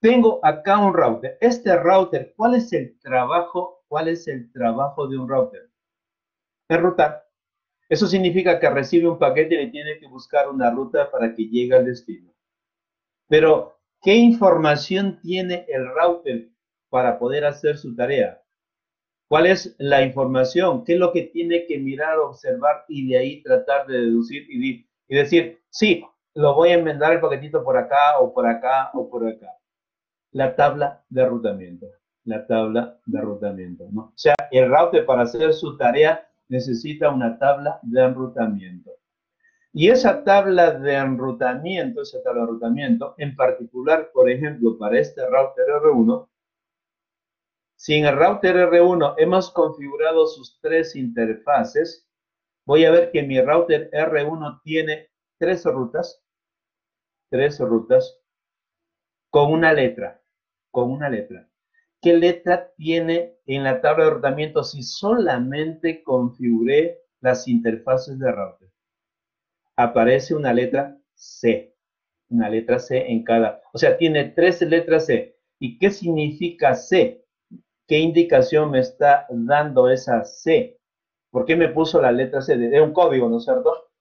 Tengo acá un router. Este router, ¿cuál es el trabajo? ¿Cuál es el trabajo de un router? Enrutar. Eso significa que recibe un paquete y le tiene que buscar una ruta para que llegue al destino. Pero, ¿qué información tiene el router para poder hacer su tarea? ¿Cuál es la información? ¿Qué es lo que tiene que mirar, observar y de ahí tratar de deducir y decir, sí, lo voy a enmendar el paquetito por acá o por acá o por acá? La tabla de enrutamiento. La tabla de enrutamiento, ¿no? O sea, el router para hacer su tarea necesita una tabla de enrutamiento. Y esa tabla de enrutamiento, en particular, por ejemplo, para este router R1, si en el router R1 hemos configurado sus tres interfaces, voy a ver que mi router R1 tiene tres rutas con una letra, con una letra. ¿Qué letra tiene en la tabla de enrutamiento si solamente configuré las interfaces de router? Aparece una letra C en cada, o sea, tiene tres letras C. ¿Y qué significa C? ¿Qué indicación me está dando esa C? ¿Por qué me puso la letra C? De un código, ¿no es cierto?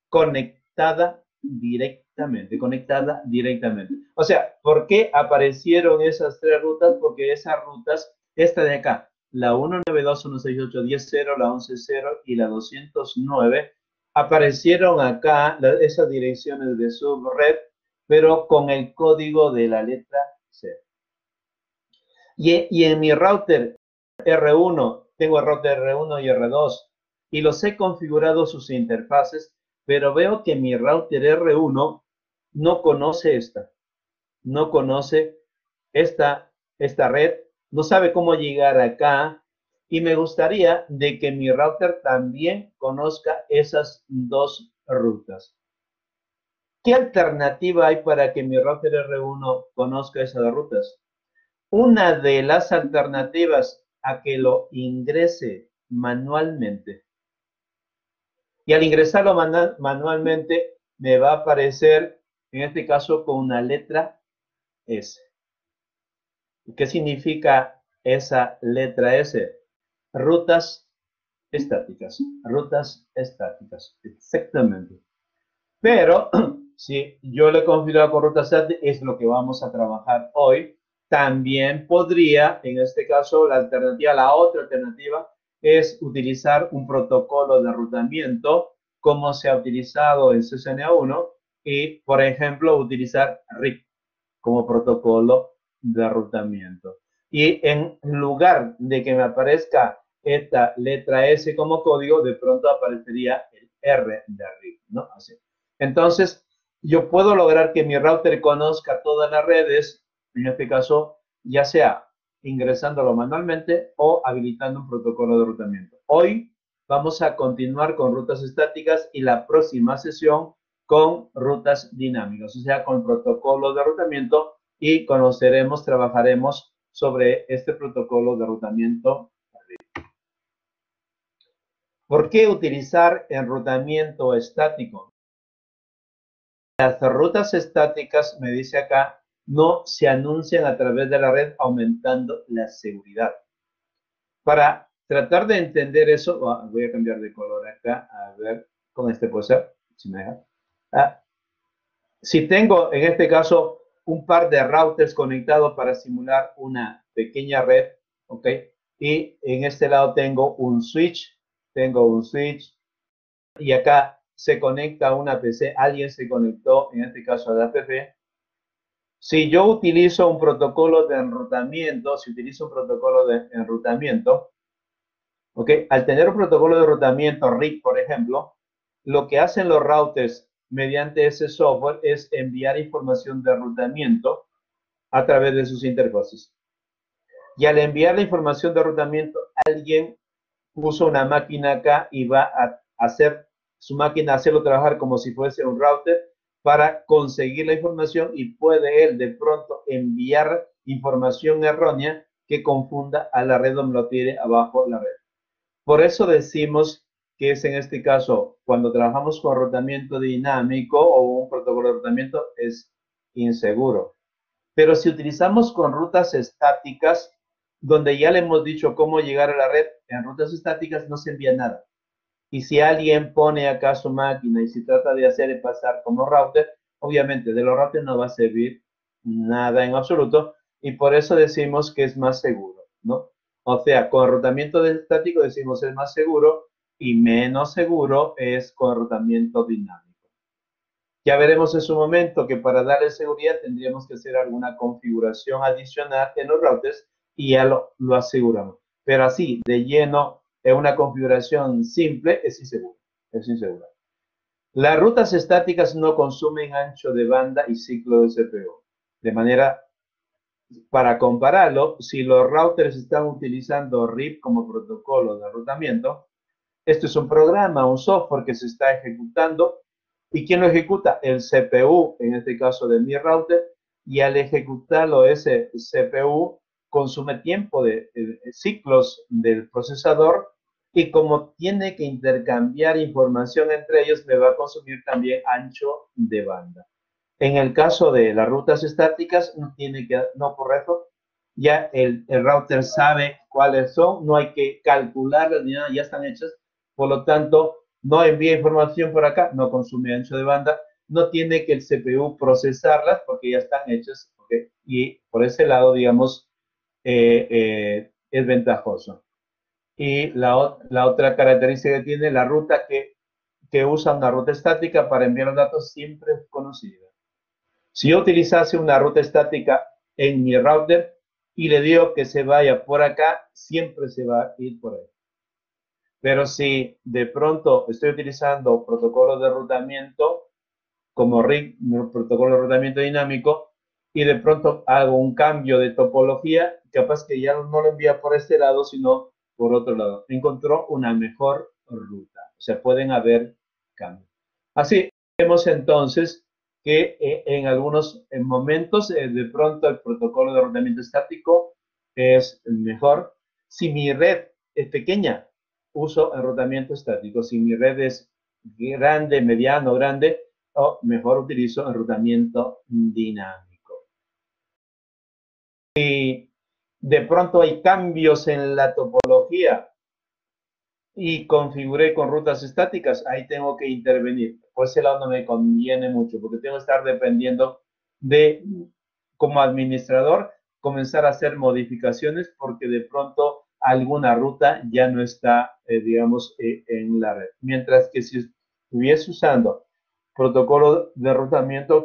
Conectada directamente, conectada directamente. O sea, ¿por qué aparecieron esas tres rutas? Porque esas rutas, esta de acá, la 192.168.10.0, la 11.0 y la 209, aparecieron acá esas direcciones de subred, pero con el código de la letra C. Y en mi router R1, tengo el router R1 y R2, y los he configurado sus interfaces, pero veo que mi router R1 no conoce no conoce esta red, no sabe cómo llegar acá, y me gustaría de que mi router también conozca esas dos rutas. ¿Qué alternativa hay para que mi router R1 conozca esas dos rutas? Una de las alternativas a que lo ingrese manualmente. Y al ingresarlo manualmente me va a aparecer, en este caso, con una letra S. ¿Qué significa esa letra S? Rutas estáticas. Rutas estáticas. Exactamente. Pero si yo le configuro con rutas estáticas, es lo que vamos a trabajar hoy. También podría, en este caso, la otra alternativa es utilizar un protocolo de enrutamiento como se ha utilizado en CCNA1 y, por ejemplo, utilizar RIP como protocolo de enrutamiento. Y en lugar de que me aparezca esta letra S como código, de pronto aparecería el R de RIP, ¿no? Así. Entonces, yo puedo lograr que mi router conozca todas las redes, en este caso, ya sea ingresándolo manualmente o habilitando un protocolo de enrutamiento. Hoy vamos a continuar con rutas estáticas y la próxima sesión con rutas dinámicas, o sea, con protocolo de enrutamiento y conoceremos, trabajaremos sobre este protocolo de enrutamiento. ¿Por qué utilizar enrutamiento estático? Las rutas estáticas, me dice acá, no se anuncian a través de la red aumentando la seguridad. Para tratar de entender eso, voy a cambiar de color acá, a ver, con este puede ser, si me deja. Si tengo, en este caso, un par de routers conectados para simular una pequeña red, ¿ok? Y en este lado tengo un switch, y acá se conecta a una PC, alguien se conectó, en este caso a la PC. Si yo utilizo un protocolo de enrutamiento, ¿ok? Al tener un protocolo de enrutamiento RIP, por ejemplo, lo que hacen los routers mediante ese software es enviar información de enrutamiento a través de sus interfaces. Y al enviar la información de enrutamiento, alguien puso una máquina acá y va a hacer su máquina, hacerlo trabajar como si fuese un router para conseguir la información y puede él de pronto enviar información errónea que confunda a la red donde lo tiene abajo la red. Por eso decimos que es en este caso, cuando trabajamos con rotamiento dinámico o un protocolo de rotamiento, es inseguro. Pero si utilizamos con rutas estáticas, donde ya le hemos dicho cómo llegar a la red, en rutas estáticas no se envía nada. Y si alguien pone acá su máquina y se trata de hacer pasar como router, obviamente de los routers no va a servir nada en absoluto, y por eso decimos que es más seguro, ¿no? O sea, con enrutamiento estático decimos es más seguro, y menos seguro es con enrutamiento dinámico. Ya veremos en su momento que para darle seguridad tendríamos que hacer alguna configuración adicional en los routers y ya lo aseguramos. Pero así, de lleno, en una configuración simple, es inseguro. Es inseguro. Las rutas estáticas no consumen ancho de banda y ciclo de CPU. De manera, para compararlo, si los routers están utilizando RIP como protocolo de enrutamiento, esto es un programa, un software que se está ejecutando. ¿Y quién lo ejecuta? El CPU, en este caso de mi router, y al ejecutarlo ese CPU consume tiempo de ciclos del procesador, y como tiene que intercambiar información entre ellos, me va a consumir también ancho de banda. En el caso de las rutas estáticas, no ocurre eso. Ya el router sabe cuáles son, no hay que calcularlas ni nada, ya están hechas. Por lo tanto, no envía información por acá, no consume ancho de banda, no tiene que el CPU procesarlas porque ya están hechas, ¿okay? Y por ese lado, digamos, es ventajoso. Y la otra característica que tiene la ruta que usa una ruta estática para enviar los datos siempre es conocida. Si yo utilizase una ruta estática en mi router y le digo que se vaya por acá, siempre se va a ir por ahí. Pero si de pronto estoy utilizando protocolos de enrutamiento como RIG, protocolo de enrutamiento dinámico, y de pronto hago un cambio de topología, capaz que ya no lo envía por este lado, sino por otro lado. Encontró una mejor ruta. O sea, pueden haber cambios. Así, vemos entonces que en algunos momentos, de pronto el protocolo de enrutamiento estático es mejor. Si mi red es pequeña, uso enrutamiento estático. Si mi red es grande, mediano, grande, o mejor utilizo enrutamiento dinámico. Y de pronto hay cambios en la topología y configuré con rutas estáticas, ahí tengo que intervenir. Por ese lado no me conviene mucho, porque tengo que estar dependiendo de, como administrador, comenzar a hacer modificaciones, porque de pronto alguna ruta ya no está, digamos, en la red. Mientras que si estuviese usando protocolo de enrutamiento,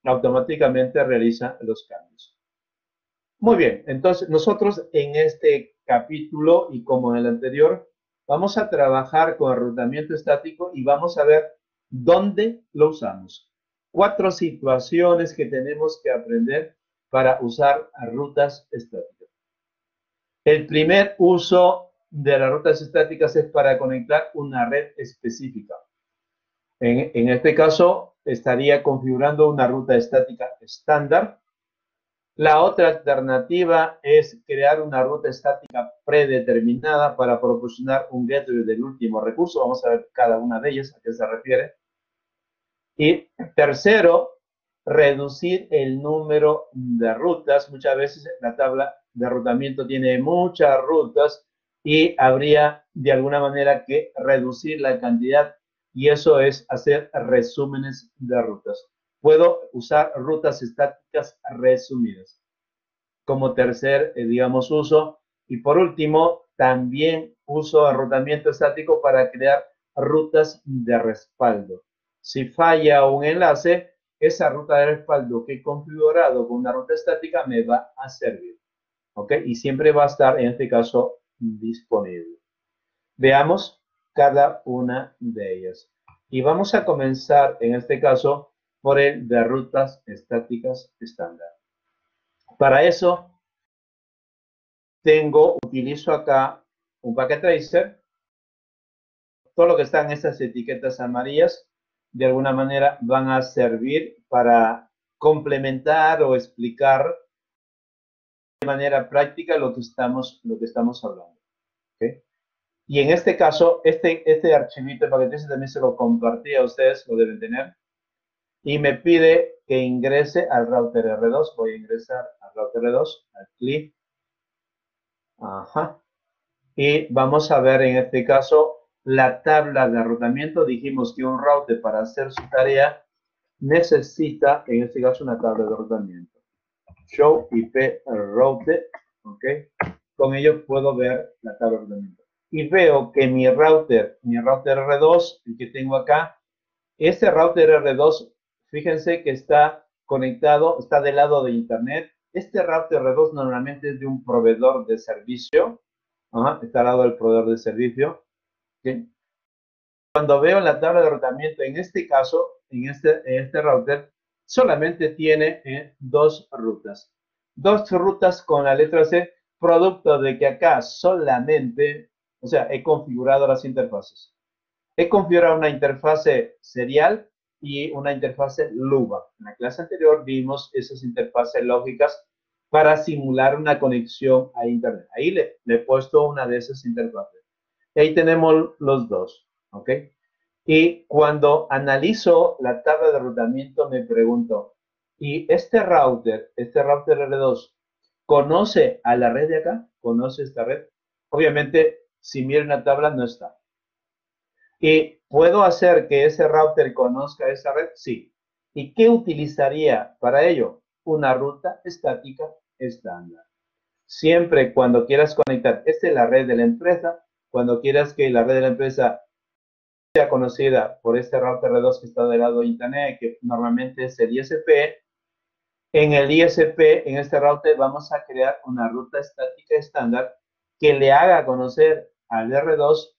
automáticamente realiza los cambios. Muy bien, entonces nosotros en este capítulo y como en el anterior, vamos a trabajar con enrutamiento estático y vamos a ver dónde lo usamos. 4 situaciones que tenemos que aprender para usar rutas estáticas. El primer uso de las rutas estáticas es para conectar una red específica. En este caso, estaría configurando una ruta estática estándar. La otra alternativa es crear una ruta estática predeterminada para proporcionar un gateway del último recurso. Vamos a ver cada una de ellas, a qué se refiere. Y tercero, reducir el número de rutas. Muchas veces la tabla de enrutamiento tiene muchas rutas y habría de alguna manera que reducir la cantidad, y eso es hacer resúmenes de rutas. Puedo usar rutas estáticas resumidas como tercer, digamos, uso. Y por último, también uso enrutamiento estático para crear rutas de respaldo. Si falla un enlace, esa ruta de respaldo que he configurado con una ruta estática me va a servir. ¿Ok? Y siempre va a estar, en este caso, disponible. Veamos cada una de ellas. Y vamos a comenzar, en este caso, por el de rutas estáticas estándar. Para eso, utilizo acá un packet tracer. Todo lo que está en estas etiquetas amarillas, de alguna manera van a servir para complementar o explicar de manera práctica lo que estamos hablando. ¿Okay? Y en este caso, este archivito de packet tracer también se lo compartí a ustedes, lo deben tener. y me pide que ingrese al router R2. Voy a ingresar al router R2, al clic. Ajá. Y vamos a ver en este caso la tabla de enrutamiento. Dijimos que un router para hacer su tarea necesita, en este caso, una tabla de enrutamiento. Show IP router, ¿ok? Con ello puedo ver la tabla de enrutamiento. Y veo que mi router R2, el que tengo acá, este router R2, fíjense que está conectado, está del lado de internet. Este router R2 normalmente es de un proveedor de servicio. Ajá, está al lado del proveedor de servicio. ¿Sí? Cuando veo la tabla de enrutamiento, en este caso, en este router, solamente tiene dos rutas. Dos rutas con la letra C, producto de que acá solamente, o sea, he configurado las interfaces. He configurado una interfase serial y una interfase LUBA. En la clase anterior vimos esas interfaces lógicas para simular una conexión a Internet. Ahí le he puesto una de esas interfaces. Ahí tenemos los dos, ¿ok? Y cuando analizo la tabla de enrutamiento me pregunto, ¿y este router R2, conoce a la red de acá? ¿Conoce esta red? Obviamente, si miro una tabla, no está. ¿Y puedo hacer que ese router conozca esa red? Sí. ¿Y qué utilizaría para ello? Una ruta estática estándar. Siempre cuando quieras conectar, esta es la red de la empresa, cuando quieras que la red de la empresa sea conocida por este router R2 que está del lado de internet, que normalmente es el ISP, en el ISP, en este router, vamos a crear una ruta estática estándar que le haga conocer al R2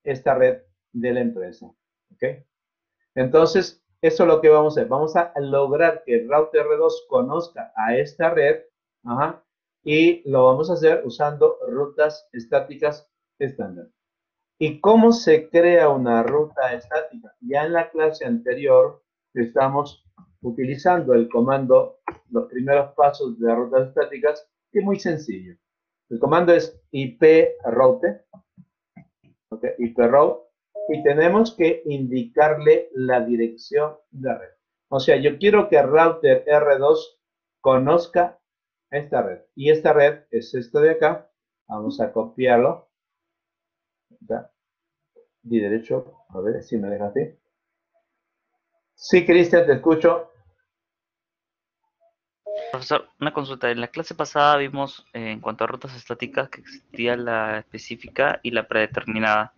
esta red de la empresa. ¿Ok? Entonces, eso es lo que vamos a hacer. Vamos a lograr que el router R2 conozca a esta red, ajá, y lo vamos a hacer usando rutas estáticas estándar. ¿Y cómo se crea una ruta estática? Ya en la clase anterior estamos utilizando el comando, los primeros pasos de las rutas estáticas, que es muy sencillo. El comando es iproute, ¿okay? Iproute, y tenemos que indicarle la dirección de red. O sea, yo quiero que el router R2 conozca esta red. Y esta red es esta de acá. Vamos a copiarlo. ¿Está? Di derecho, a ver si me deja así. Sí, Cristian, te escucho. Profesor, una consulta. En la clase pasada vimos en cuanto a rutas estáticas que existía la específica y la predeterminada.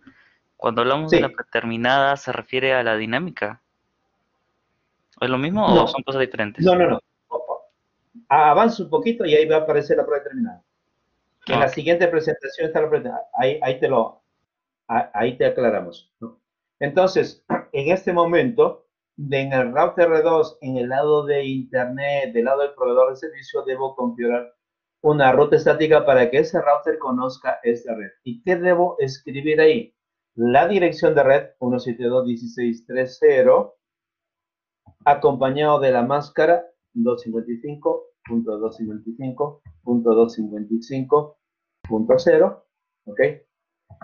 Cuando hablamos de la Sí, predeterminada, ¿se refiere a la dinámica? ¿Es lo mismo o no, son cosas diferentes? no. Avanza un poquito y ahí va a aparecer la prueba determinada. En la Ok. siguiente presentación está la prueba. Ahí te aclaramos, ¿no? Entonces, en este momento, en el router R2, en el lado de internet, del lado del proveedor de servicio, debo configurar una ruta estática para que ese router conozca esta red. ¿Y qué debo escribir ahí? La dirección de red 172.16.3.0, acompañado de la máscara 255.255.255.0, ¿ok?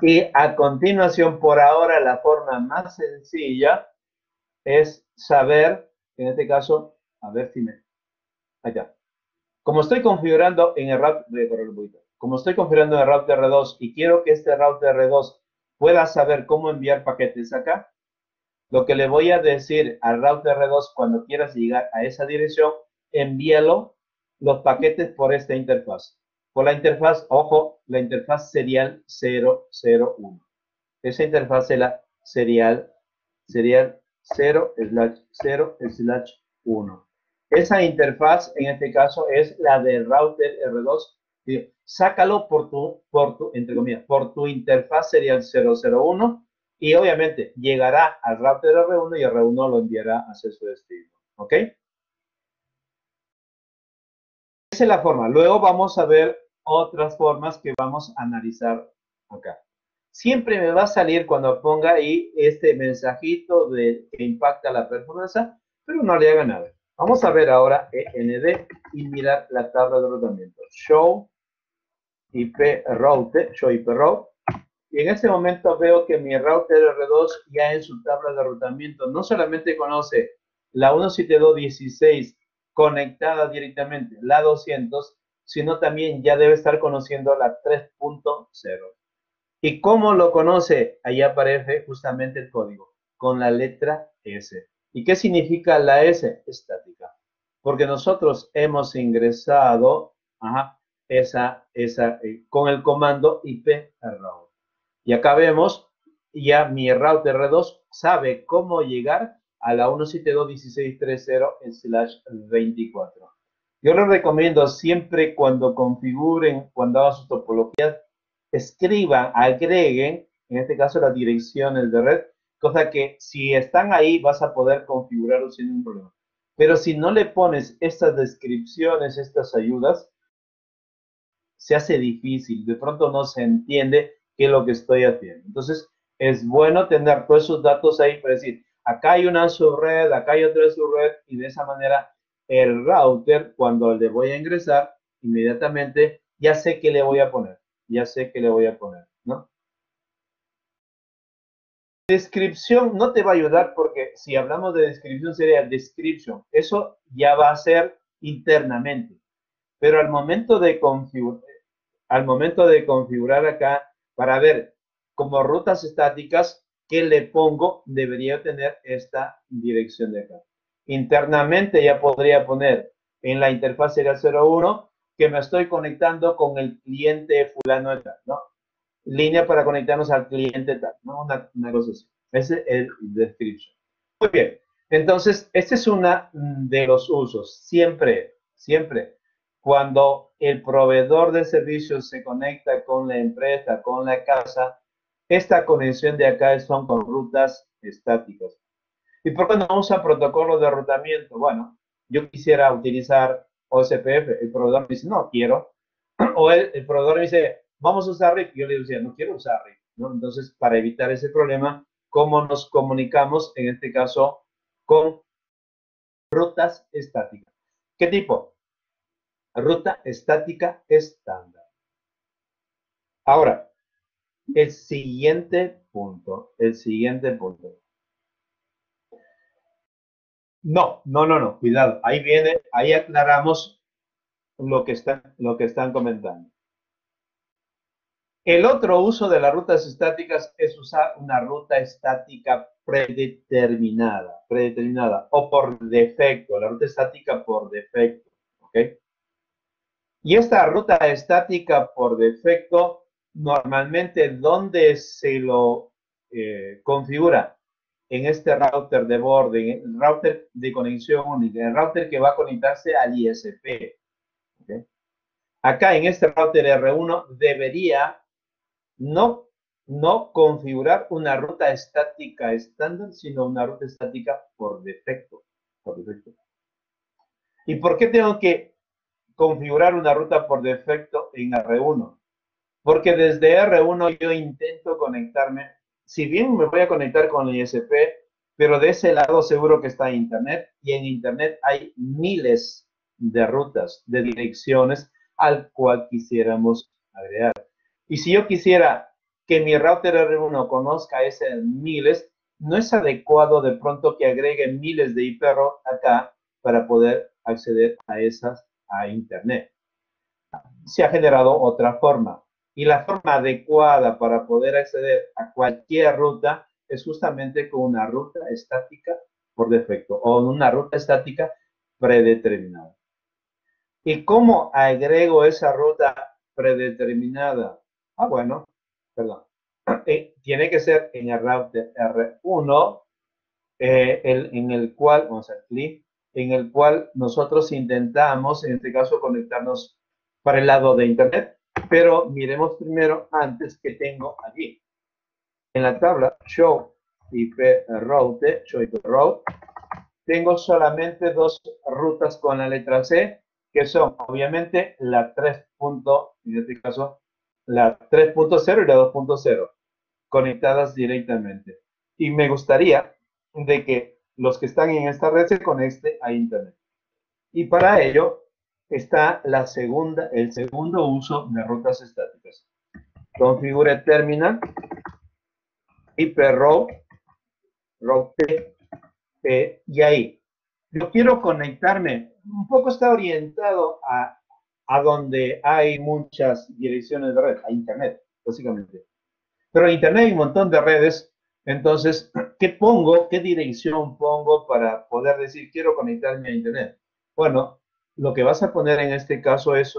Y a continuación, por ahora, la forma más sencilla es saber, en este caso, a ver si me... Allá. Como estoy configurando en el router, como estoy configurando en el router R2 y quiero que este router R2 pueda saber cómo enviar paquetes acá, lo que le voy a decir al router R2 cuando quieras llegar a esa dirección, envíalo los paquetes por esta interfaz. Por la interfaz, ojo, la interfaz serial 001. Esa interfaz es la serial 0/0/1. Esa interfaz, en este caso, es la del router R2. Sácalo entre comillas, por tu interfaz serial 001 y obviamente llegará al router R1 y R1 lo enviará hacia su destino. ¿Ok? Esa es la forma. Luego vamos a ver otras formas que vamos a analizar acá. Siempre me va a salir cuando ponga ahí este mensajito de que impacta la performance, pero no le haga nada. Vamos a ver ahora END y mirar la tabla de enrutamiento. Show IP route, show IP route. Y en este momento veo que mi router R2 ya en su tabla de enrutamiento no solamente conoce la 172.16 conectada directamente, la 200, sino también ya debe estar conociendo la 3.0. ¿Y cómo lo conoce? Ahí aparece justamente el código, con la letra S. ¿Y qué significa la S? Estática. Porque nosotros hemos ingresado con el comando IP route. Y acá vemos, ya mi router R2 sabe cómo llegar a la 172.16.3.0/24. Yo les recomiendo siempre cuando configuren, cuando hagan sus topologías, escriban, agreguen, en este caso las direcciones de red, cosa que si están ahí vas a poder configurarlo sin ningún problema. Pero si no le pones estas descripciones, estas ayudas, se hace difícil, de pronto no se entiende qué es lo que estoy haciendo. Entonces, es bueno tener todos esos datos ahí para decir, acá hay una subred, acá hay otra subred, y de esa manera el router, cuando le voy a ingresar, inmediatamente ya sé qué le voy a poner, ya sé qué le voy a poner, ¿no? Descripción no te va a ayudar porque si hablamos de descripción sería description, eso ya va a ser internamente, pero al momento de configurar acá, para ver como rutas estáticas, ¿qué le pongo? Debería tener esta dirección de acá. Internamente ya podría poner en la interfaz serial 01 que me estoy conectando con el cliente fulano de tal, ¿no? Línea para conectarnos al cliente tal, ¿no? Una cosa así. Ese es el description. Muy bien. Entonces, este es una de los usos. Siempre, siempre cuando el proveedor de servicios se conecta con la empresa, con la casa, esta conexión de acá son con rutas estáticas. ¿Y por qué no usa protocolo de rutamiento? Bueno, yo quisiera utilizar OSPF, el proveedor me dice, no quiero, o el proveedor me dice, vamos a usar RIP, yo le decía, no quiero usar RIP, ¿no? Entonces, para evitar ese problema, ¿cómo nos comunicamos, en este caso, con rutas estáticas? ¿Qué tipo? Ruta estática estándar. Ahora, el siguiente punto. No, cuidado. Ahí viene, ahí aclaramos lo que están comentando. El otro uso de las rutas estáticas es usar una ruta estática predeterminada o por defecto, la ruta estática por defecto, ¿ok? Y esta ruta estática por defecto, normalmente, ¿dónde se lo configura? En este router de borde, en el router de conexión única, el router que va a conectarse al ISP. ¿Okay? Acá en este router R1 debería no configurar una ruta estática estándar, sino una ruta estática por defecto. Por defecto. ¿Y por qué tengo que configurar una ruta por defecto en R1? Porque desde R1 yo intento conectarme, si bien me voy a conectar con el ISP, pero de ese lado seguro que está Internet, y en Internet hay miles de rutas, de direcciones al cual quisiéramos agregar. Y si yo quisiera que mi router R1 conozca esas miles, no es adecuado de pronto que agregue miles de IP route acá para poder acceder a esas a Internet. Se ha generado otra forma. Y la forma adecuada para poder acceder a cualquier ruta es justamente con una ruta estática por defecto o una ruta estática predeterminada. ¿Y cómo agrego esa ruta predeterminada? Bueno, perdón. Tiene que ser en el router R1, en el cual, vamos a ver, clic, en el cual nosotros intentamos, en este caso, conectarnos para el lado de Internet, pero miremos primero antes que tengo allí. En la tabla Show IP Route, tengo solamente dos rutas con la letra C, que son obviamente la 3. En este caso, la 3.0 y la 2.0, conectadas directamente. Y me gustaría de que los que están en esta red se conecten a Internet. Y para ello está el segundo uso de rutas estáticas. Configure terminal, IP route, y ahí Yo quiero conectarme, un poco está orientado a donde hay muchas direcciones de red, a Internet, básicamente. Pero en Internet hay un montón de redes, entonces, ¿qué pongo? ¿Qué dirección pongo para poder decir quiero conectarme a Internet? Bueno, lo que vas a poner en este caso es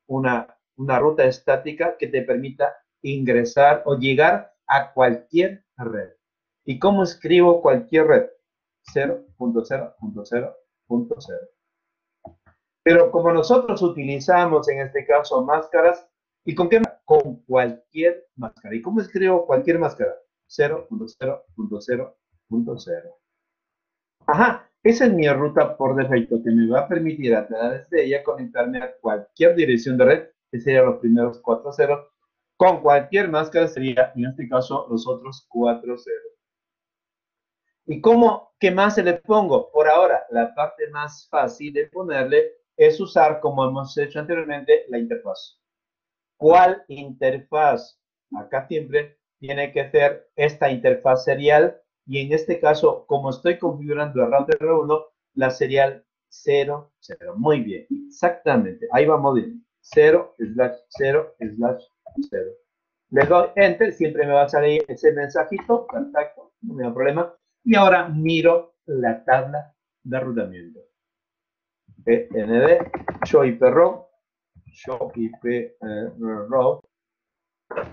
una ruta estática que te permita ingresar o llegar a cualquier red. ¿Y cómo escribo cualquier red? 0.0.0.0. Pero como nosotros utilizamos en este caso máscaras, ¿y con qué? Con cualquier máscara. ¿Y cómo escribo cualquier máscara? 0.0.0.0. Ajá, esa es mi ruta por defecto que me va a permitir a través de ella conectarme a cualquier dirección de red, que serían los primeros 4 ceros. Con cualquier máscara sería, en este caso, los otros 4 ceros. ¿Y cómo, qué más se le pongo? Por ahora, la parte más fácil de ponerle es usar, como hemos hecho anteriormente, la interfaz. ¿Cuál interfaz? Acá siempre tiene que ser esta interfaz serial y en este caso, como estoy configurando el router R1, la serial 0, 0. Muy bien, exactamente. Ahí vamos bien. 0/0/0. Le doy Enter, siempre me va a salir ese mensajito, perfecto, no me da problema. Y ahora miro la tabla de arrutamiento. PND, show IP route, show IP route.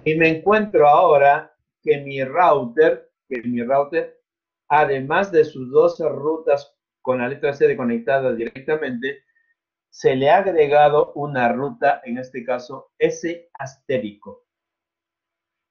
Y me encuentro ahora que mi router, además de sus 12 rutas con la letra C conectadas directamente, se le ha agregado una ruta, en este caso, S asterisco.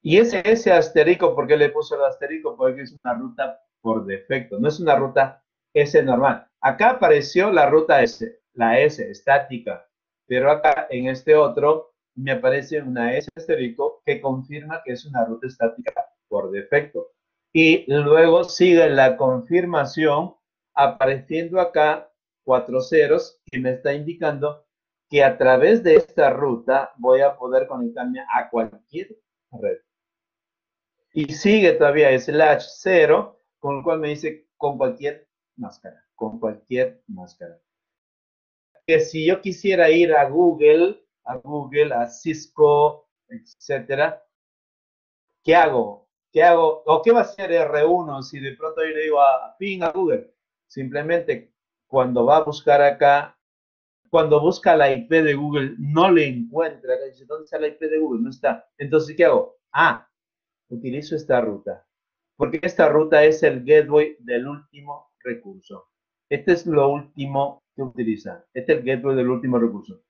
Y ese S asterisco, ¿por qué le puso el asterisco? Porque es una ruta por defecto, no es una ruta S normal. Acá apareció la ruta S, la S estática, pero acá en este otro me aparece una S asterisco que confirma que es una ruta estática por defecto. Y luego sigue la confirmación apareciendo acá 4 ceros que me está indicando que a través de esta ruta voy a poder conectarme a cualquier red. Y sigue todavía /0, con lo cual me dice con cualquier máscara, con cualquier máscara. Que si yo quisiera ir a Google, a Cisco, etcétera, ¿qué hago? ¿Qué hago? ¿O qué va a hacer R1 si de pronto yo le digo a ping a Google? Simplemente cuando va a buscar acá, cuando busca la IP de Google, no le encuentra. Dice, ¿dónde está la IP de Google? No está. Entonces, ¿qué hago? Utilizo esta ruta, porque esta ruta es el gateway del último recurso. Este es lo último que utiliza. Este es el gateway del último recurso.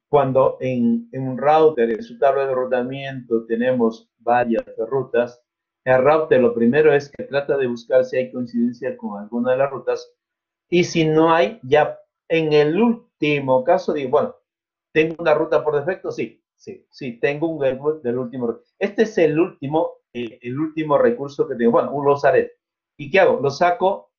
Cuando en un router, en su tabla de rotamiento, tenemos varias rutas, el router lo primero es que trata de buscar si hay coincidencia con alguna de las rutas, y si no hay, ya en el último caso digo, bueno, ¿tengo una ruta por defecto? Sí, tengo un gateway del último. Este es el último recurso que tengo. Bueno, lo usaré. ¿Y qué hago? Lo saco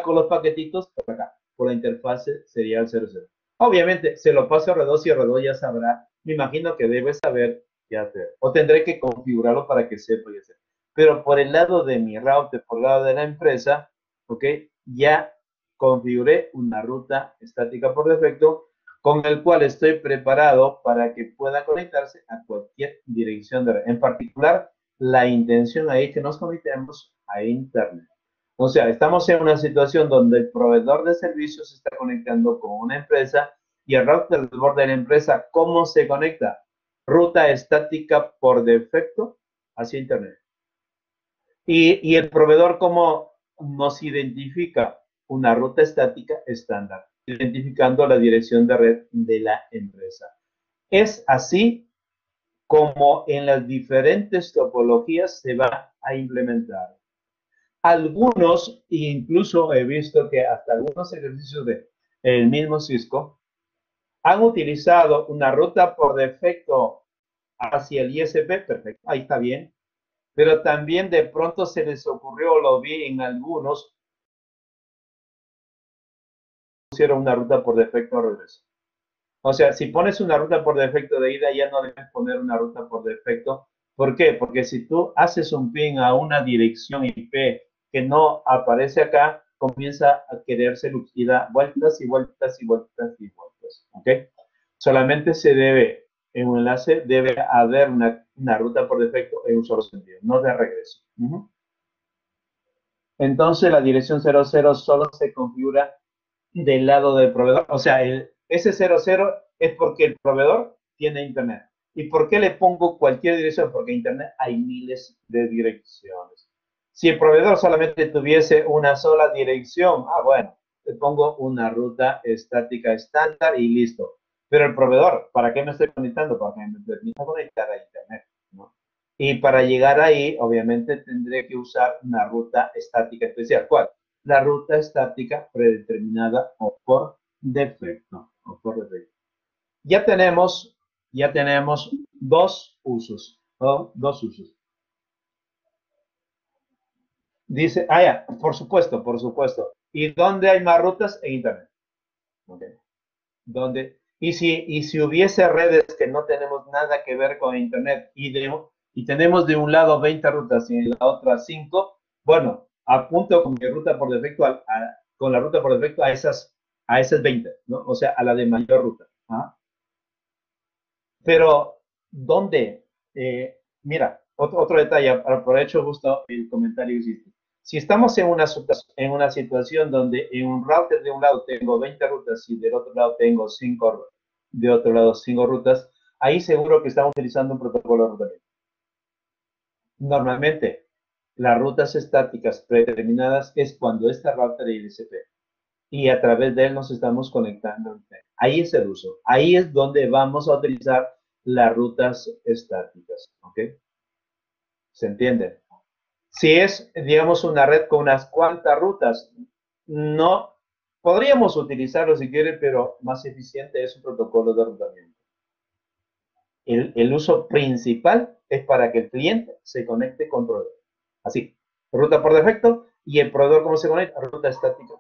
los paquetitos por acá, por la interfase serial 00. Obviamente, se lo paso a R2 y R2 ya sabrá. Me imagino que debe saber qué hacer. O tendré que configurarlo para que sepa qué hacer. Pero por el lado de mi router, por el lado de la empresa, ¿ok? Ya configuré una ruta estática por defecto con el cual estoy preparado para que pueda conectarse a cualquier dirección de red. En particular, la intención ahí es que nos conectemos a Internet. O sea, estamos en una situación donde el proveedor de servicios se está conectando con una empresa y el router del borde de la empresa, ¿cómo se conecta? Ruta estática por defecto hacia Internet. Y el proveedor, ¿cómo nos identifica? Una ruta estática estándar, identificando la dirección de red de la empresa. Es así como en las diferentes topologías se va a implementar. Algunos, incluso he visto que hasta algunos ejercicios del mismo Cisco, han utilizado una ruta por defecto hacia el ISP, perfecto, ahí está bien, pero también de pronto se les ocurrió, lo vi en algunos, pusieron una ruta por defecto al regreso. O sea, si pones una ruta por defecto de ida, ya no debes poner una ruta por defecto. ¿Por qué? Porque si tú haces un ping a una dirección IP que no aparece acá, comienza a quererse luz y da vueltas y vueltas y vueltas y vueltas. ¿Ok? Solamente se debe, en un enlace, debe haber una ruta por defecto en un solo sentido, no de regreso. Entonces, la dirección 00 solo se configura del lado del proveedor. O sea, ese 00 es porque el proveedor tiene internet. ¿Y por qué le pongo cualquier dirección? Porque en internet hay miles de direcciones. Si el proveedor solamente tuviese una sola dirección, bueno, le pongo una ruta estática estándar y listo. Pero el proveedor, ¿para qué me estoy conectando? Para que me permita conectar a internet, ¿no? Y para llegar ahí, obviamente, tendré que usar una ruta estática especial. ¿Cuál? La ruta estática predeterminada o por defecto. Ya tenemos dos usos. Dos usos. Dice, ya, por supuesto, por supuesto. ¿Y dónde hay más rutas? En Internet. Okay. ¿Dónde? Y si hubiese redes que no tenemos nada que ver con Internet y tenemos de un lado 20 rutas y en la otra 5, bueno, apunto con mi ruta por defecto, con la ruta por defecto a esas 20, ¿no? O sea, a la de mayor ruta. ¿Ah? Pero, ¿dónde? Mira, otro detalle, aprovecho justo el comentario que hiciste. Si estamos en una situación donde en un router de un lado tengo 20 rutas y del otro lado tengo 5 rutas, ahí seguro que estamos utilizando un protocolo de rutamiento. Normalmente, las rutas estáticas predeterminadas es cuando este router es IDCP y a través de él nos estamos conectando. Ahí es el uso. Ahí es donde vamos a utilizar las rutas estáticas. ¿Ok? ¿Se entiende? Si es, digamos, una red con unas cuantas rutas, no podríamos utilizarlo si quiere, pero más eficiente es un protocolo de rutamiento. El uso principal es para que el cliente se conecte con proveedor. Así, ruta por defecto y el proveedor, ¿cómo se conecta? Ruta estática.